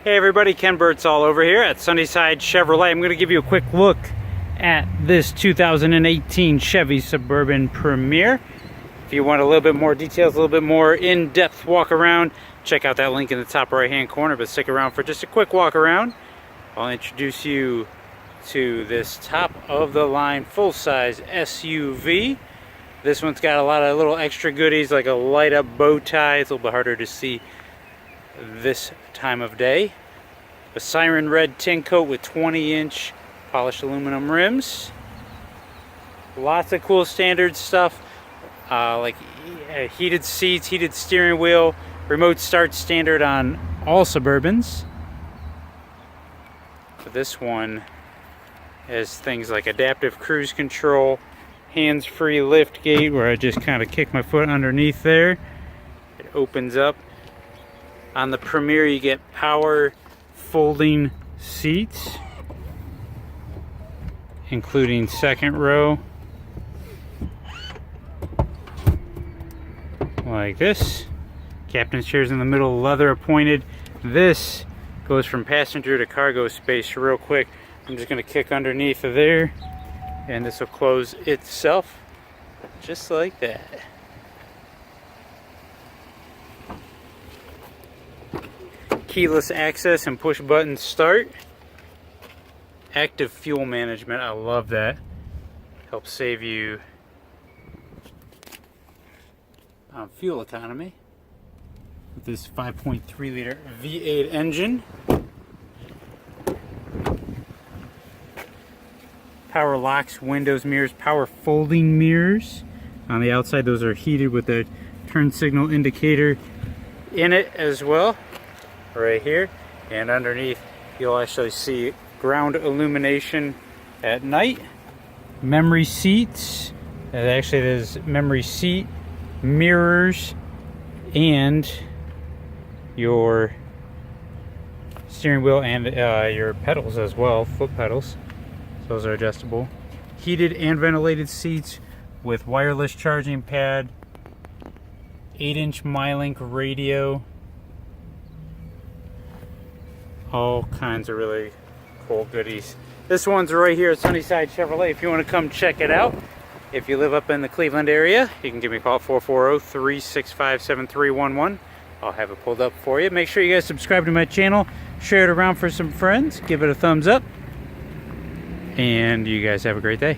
Hey everybody, Ken Burt's all over here at Sunnyside Chevrolet. I'm going to give you a quick look at this 2018 Chevy Suburban Premier. If you want a little bit more details, a little bit more in-depth walk around, check out that link in the top right hand corner, but stick around for just a quick walk around. I'll introduce you to this top of the line full-size SUV. This one's got a lot of little extra goodies like a light up bow tie. It's a little bit harder to see this time of day. A Siren red Tincoat with 20-inch polished aluminum rims. Lots of cool standard stuff like heated seats, heated steering wheel, remote start standard on all Suburbans. But this one has things like adaptive cruise control, hands-free liftgate where I just kind of kick my foot underneath there. It opens up. On the Premier you get power folding seats, including second row, like this. Captain's chair's in the middle, leather appointed. This goes from passenger to cargo space real quick. I'm just going to kick underneath of there, and this will close itself just like that. Keyless access and push button start. Active fuel management, I love that. Helps save you on fuel economy with this 5.3 liter V8 engine. Power locks, windows, mirrors, power folding mirrors. On the outside, those are heated with a turn signal indicator in it as well. Right here, and underneath you'll actually see ground illumination at night. Memory seats, and actually there's memory seat, mirrors, and your steering wheel and your pedals as well, foot pedals. Those are adjustable. Heated and ventilated seats with wireless charging pad, 8-inch MyLink radio. All kinds of really cool goodies. This one's right here at Sunnyside Chevrolet if you want to come check it out. If you live up in the Cleveland area, you can give me a call at 440-365-7311. I'll have it pulled up for you. Make sure you guys subscribe to my channel, share it around for some friends, give it a thumbs up, and you guys have a great day.